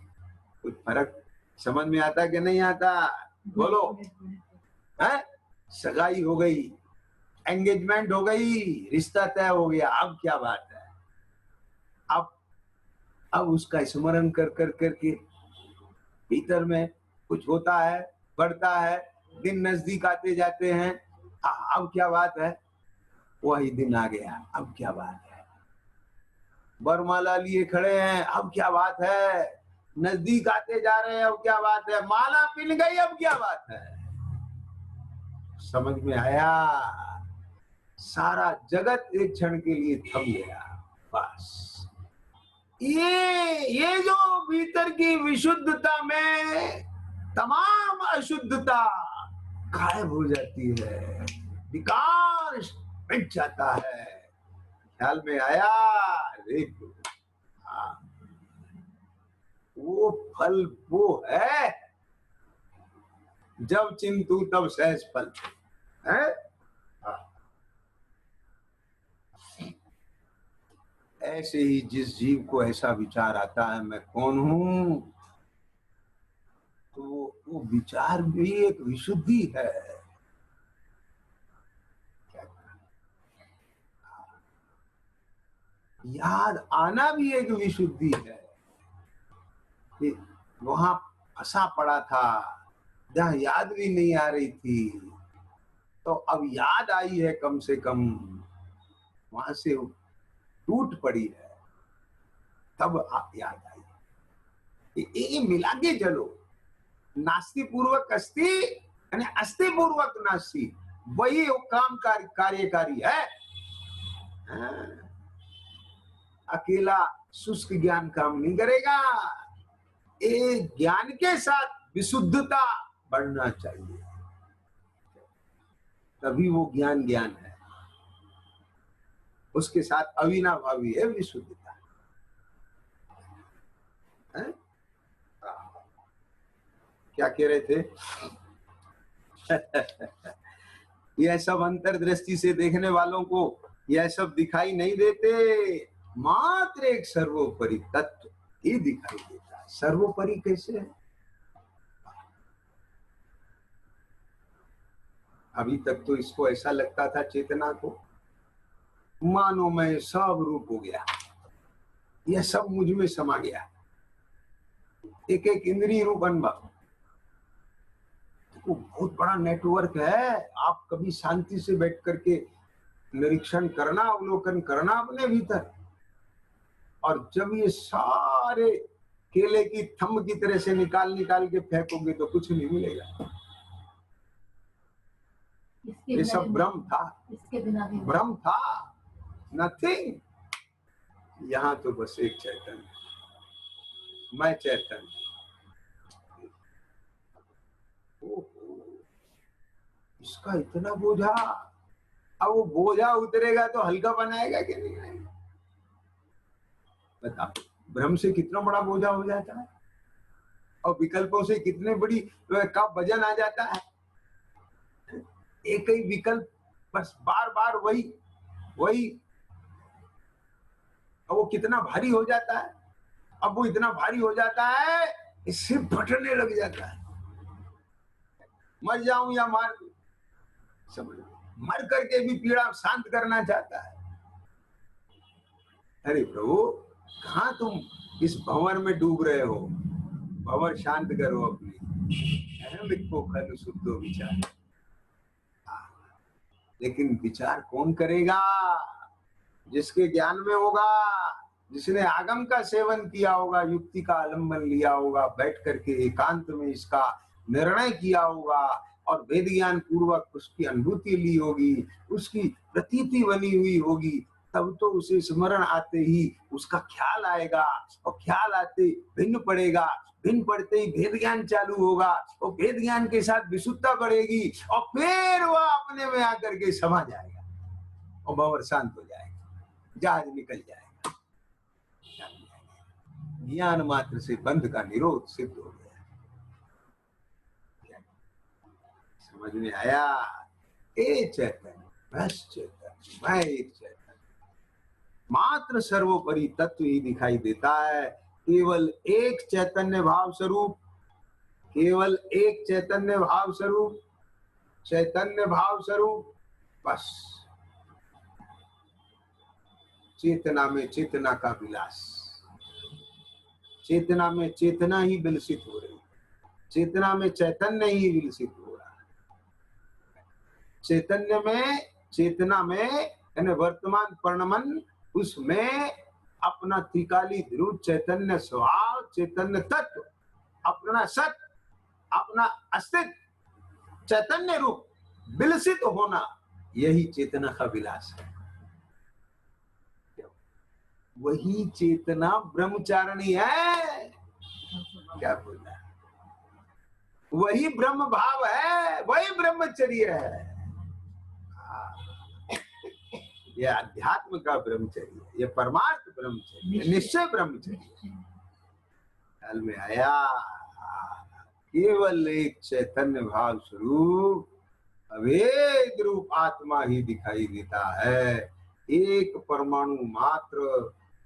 कुछ फर्क समझ में आता कि नहीं आता? बोलो। है, सगाई हो गई, एंगेजमेंट हो गई, रिश्ता तय हो गया, अब क्या बात है। अब उसका स्मरण कर कर करके भीतर में कुछ होता है, बढ़ता है, दिन नजदीक आते जाते हैं। अब क्या बात है, वही दिन आ गया, अब क्या बात है। वरमाला लिए खड़े हैं, अब क्या बात है। नजदीक आते जा रहे हैं, अब क्या बात है। माला पिन गई, अब क्या बात है। समझ में आया? सारा जगत एक क्षण के लिए थम गया। बस ये जो भीतर की विशुद्धता में तमाम अशुद्धता गायब हो जाती है, विकार मिट जाता है। ख्याल में आया? देखो, वो फल वो है, जब चिंतु तब सहज फल है। ऐसे ही जिस जीव को ऐसा विचार आता है मैं कौन हूं, तो वो विचार भी एक विशुद्धि है। याद आना भी एक विशुद्धि है। कि वहां फंसा पड़ा था जहां याद भी नहीं आ रही थी, तो अब याद आई है, कम से कम वहां से टूट पड़ी है, तब याद आई। ये मिला के चलो, नास्ति पूर्वक अस्ति यानी अस्ति पूर्वक नास्ति, वही काम कार्यकारी है। अकेला शुष्क ज्ञान काम नहीं करेगा, एक ज्ञान के साथ विशुद्धता बढ़ना चाहिए, तभी वो ज्ञान ज्ञान है। उसके साथ अविनाभावी है विशुद्धता है? क्या कह रहे थे? यह सब अंतर्दृष्टि से देखने वालों को यह सब दिखाई नहीं देते, मात्र एक सर्वोपरि तत्व ही दिखाई देता है। सर्वोपरि कैसे है? अभी तक तो इसको ऐसा लगता था, चेतना को मानो मैं सब रूप हो गया, यह सब मुझ में समा गया, एक एक इंद्रिय रूप अनुभव। तो बहुत बड़ा नेटवर्क है। आप कभी शांति से बैठ करके निरीक्षण करना, अवलोकन करना अपने भीतर, और जब ये सारे केले की थंब की तरह से निकाल निकाल के फेंकोगे तो कुछ नहीं मिलेगा। ये सब भ्रम था, इसके बिना भी भ्रम था, नथिंग। यहाँ तो बस एक चैतन्य, मैं चैतन्य। इसका इतना बोझा, अब वो बोझा उतरेगा तो हल्का बनाएगा कि नहीं आएगा? बता, भ्रम से कितना बड़ा बोझा हो जाता है, और विकल्पों से कितने बड़ी का वजन आ जाता है। एक ही विकल्प, बस बार बार वही वही, अब वो कितना भारी हो जाता है। अब वो इतना भारी हो जाता है, इससे फटने लग जाता है। मर जाऊं या मार, समझ, मर करके भी पीड़ा शांत करना चाहता है। अरे प्रभु, कहाँ तुम इस भंवर में डूब रहे हो? भंवर शांत करो अपनी। अहम को खल शुद्धो विचार। लेकिन विचार कौन करेगा? जिसके ज्ञान में होगा, जिसने आगम का सेवन किया होगा, युक्ति का आलम्बन लिया होगा, बैठ करके एकांत में इसका निर्णय किया होगा, और वेद ज्ञान पूर्वक उसकी अनुभूति ली होगी, उसकी प्रतीति बनी हुई होगी, तब तो उसे स्मरण आते ही उसका ख्याल आएगा, और ख्याल आते भिन्न पड़ेगा, भिन्न पड़ते ही भेद ज्ञान चालू होगा, और भेद ज्ञान के साथ विशुद्धता बढ़ेगी, और फिर वह अपने में आकर के समा जाएगा, और भंवर शांत हो जाएगा, जहाज निकल जाएगा। ज्ञान मात्र से बंध का निरोध सिद्ध हो गया। समझ में आया? एक चैतन्य, बस चैतन्य, मैं एक चैतन्य, मात्र सर्वोपरि तत्व ही दिखाई देता है। केवल एक चैतन्य भाव स्वरूप, केवल एक चैतन्य भाव स्वरूप, चैतन्य भाव स्वरूप, बस चेतना में चेतना का विलास, चेतना में चेतना ही विलसित हो रही, चेतना में चैतन्य ही विलसित हो रहा है। चैतन्य में, चेतना में यानी वर्तमान पर्णमन, उसमें अपना त्रिकाली ध्रुव चैतन्य स्वभाव, चैतन्य तत्व, अपना सत्य, अपना अस्तित्व, चैतन्य रूप विलसित होना, यही चेतना का विलास है। वही चेतना ब्रह्मचारिणी है। क्या बोला? वही ब्रह्म भाव है, वही ब्रह्मचर्य है। ये अध्यात्म का ब्रह्मचर्य, ये परमार्थ ब्रह्मचर्य, निश्चय ब्रह्मचर्य। ख्याल में आया? केवल एक चैतन्य भाव स्वरूप अभेद रूप आत्मा ही दिखाई देता है। एक परमाणु मात्र,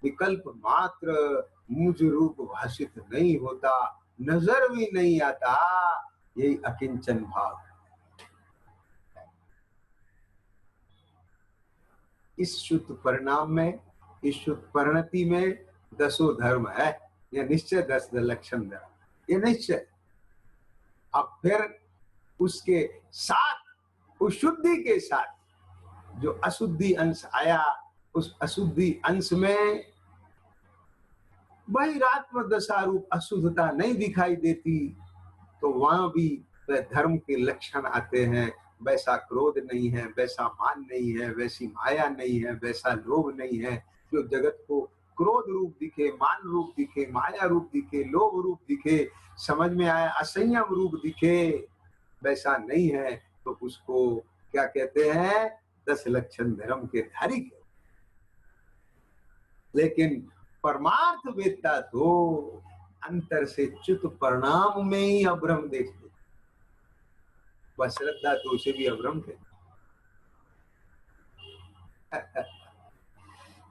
विकल्प मात्र मुझ रूप भाषित नहीं होता, नजर भी नहीं आता। यही अकिंचन भाव है। इस शुद्ध परिणाम में, इस शुद्ध परिणति में दसों धर्म है। यह निश्चय 10 लक्षण धर्म, ये निश्चय। अब फिर उसके साथ, उस शुद्धि के साथ जो अशुद्धि अंश आया, उस अशुद्धि अंश में बहिरात्म दशा रूप अशुद्धता नहीं दिखाई देती, तो वहां भी वह धर्म के लक्षण आते हैं। वैसा क्रोध नहीं है, वैसा मान नहीं है, वैसी माया नहीं है, वैसा लोभ नहीं है। जो जगत को क्रोध रूप दिखे, मान रूप दिखे, माया रूप दिखे, लोभ रूप दिखे, समझ में आया असंयम रूप दिखे, वैसा नहीं है। तो उसको क्या कहते हैं? 10 लक्षण धर्म के धारी के। लेकिन परमार्थ वेदता तो अंतर से च्युत परिणाम में ही अभ्रम देखते। वह श्रद्धा तो उसे भी अभ्रम थे।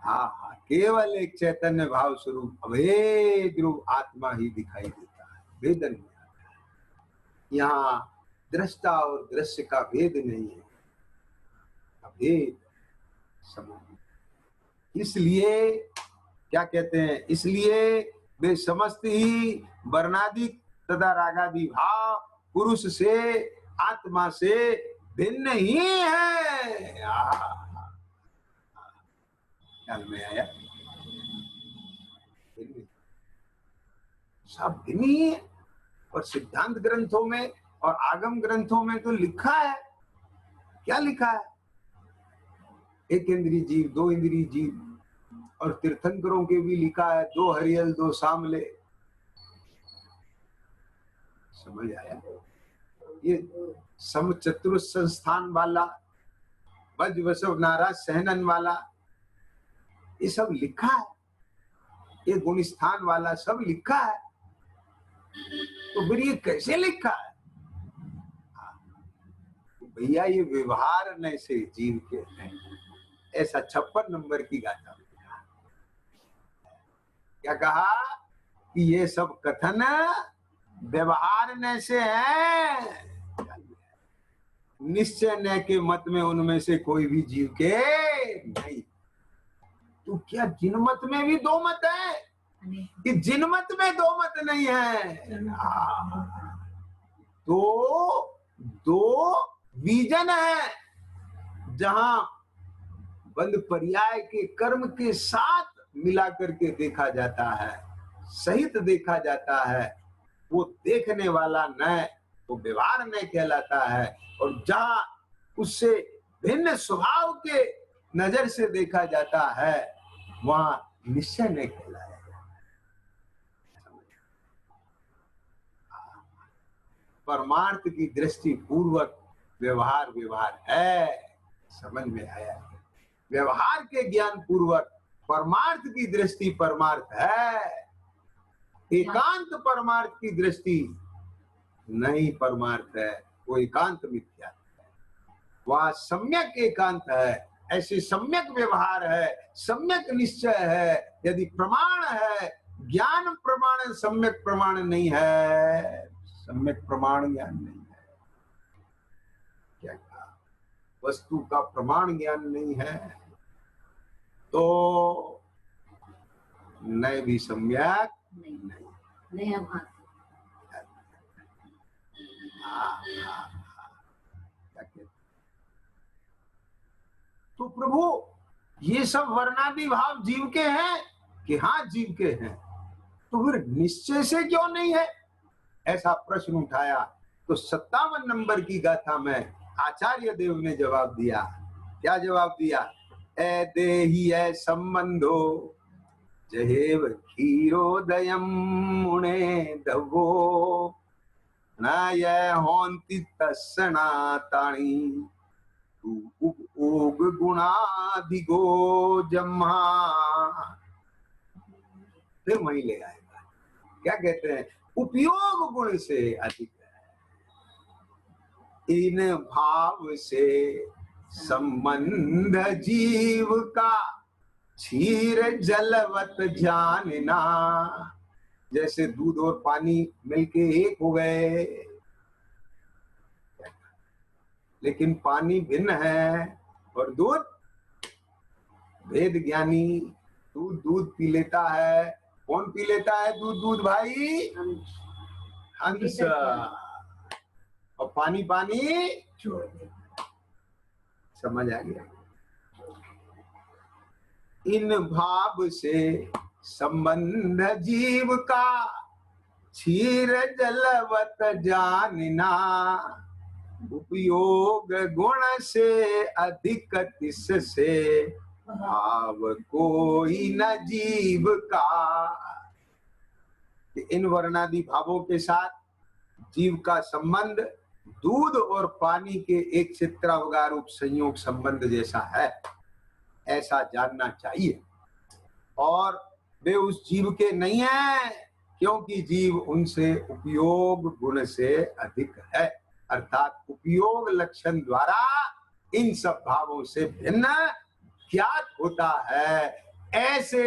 हाँ, केवल एक चैतन्य भाव स्वरूप अभेद रूप आत्मा ही दिखाई देता है, भेदन में आता है। यहाँ दृष्टा और दृश्य का भेद नहीं है, अभेद समझ। इसलिए क्या कहते हैं? इसलिए वे समस्त ही वर्णादि तथा रागादि भाव पुरुष से, आत्मा से भिन्न ही है। ख्याल में आया? सब भिन्न ही है। और सिद्धांत ग्रंथों में और आगम ग्रंथों में तो लिखा है, क्या लिखा है? एक इंद्रिय जीव, 2 इंद्रिय जीव। और तीर्थंकरों के भी लिखा है 2 हरियल 2 सामले। समझ आया? ये समचतुर संस्थान वाला, वज वसव नाराज सहनन वाला, ये सब लिखा है। ये गुण स्थान वाला सब लिखा है। तो फिर ये कैसे लिखा है? भैया ये व्यवहार न से जीव के हैं। ऐसा 56 नंबर की गाथा में क्या कहा कि ये सब कथन व्यवहार न से है, निश्चय न के मत में उनमें से कोई भी जीव के नहीं। तो क्या जिनमत में भी 2 मत है? कि जिनमत में 2 मत नहीं है। तो 2 विजन है, जहां बंद पर्याय के कर्म के साथ मिला करके देखा जाता है, सहित देखा जाता है। वो देखने वाला न, वो व्यवहार न कहलाता है। और जहां उससे भिन्न स्वभाव के नजर से देखा जाता है, वहां निश्चय न कहलाया। परमार्थ की दृष्टि पूर्वक व्यवहार व्यवहार है। समझ में आया? व्यवहार के ज्ञान पूर्वक परमार्थ की दृष्टि परमार्थ है। एकांत परमार्थ की दृष्टि नहीं परमार्थ है, वो एकांत मिथ्या है। वह सम्यक एकांत है। ऐसे सम्यक व्यवहार है, सम्यक निश्चय है। यदि प्रमाण है, ज्ञान प्रमाण सम्यक प्रमाण नहीं है, सम्यक प्रमाण ज्ञान नहीं है। क्या कहा? वस्तु का प्रमाण ज्ञान नहीं है तो नए भी सम्यक नहीं। तो प्रभु ये सब वर्णादि भाव जीव के हैं कि हाँ जीव के हैं, तो फिर निश्चय से क्यों नहीं है? ऐसा प्रश्न उठाया। तो 57 नंबर की गाथा में आचार्य देव ने जवाब दिया क्या जवाब दिया? ए देही है संबंधो जहेव क्षीरोदयम मुने दवो नाय होंति तस्सनाताणी तू उग गुणाधिगो जम्हा। फिर वहीं ले आएगा। क्या कहते हैं? उपयोग गुण से अधिक है। इन भाव से संबंध जीव का क्षीर जलवत जानना। जैसे दूध और पानी मिलके एक हो गए, लेकिन पानी भिन्न है और दूध भेद ज्ञानी। दूध दूध पी लेता है। कौन पी लेता है दूध? दूध भाई हंस। और पानी पानी छोड़ दे। समझ आ गया? इन भाव से संबंध जीव का क्षीर जलवत जानना। उपयोग गुण से अधिक तिससे भाव कोई न जीव का। इन वर्णादि भावों के साथ जीव का संबंध दूध और पानी के एक चित्रावगार रूप संयोग संबंध जैसा है, ऐसा जानना चाहिए। और वे उस जीव के नहीं है, क्योंकि जीव उनसे उपयोग गुण से अधिक है। अर्थात उपयोग लक्षण द्वारा इन सब भावों से भिन्न ज्ञात होता है। ऐसे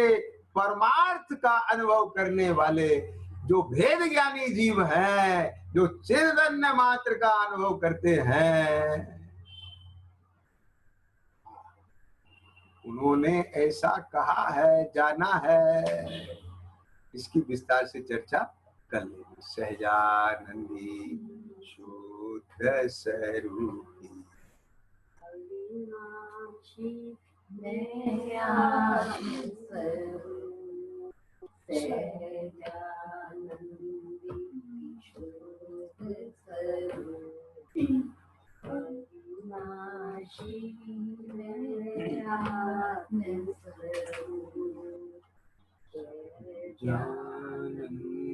परमार्थ का अनुभव करने वाले जो भेद ज्ञानी जीव हैं, जो चैतन्य मात्र का अनुभव करते हैं, उन्होंने ऐसा कहा है, जाना है। इसकी विस्तार से चर्चा कर लेंगे। सहजानंदी शुद्ध स्वरूपी जानंदी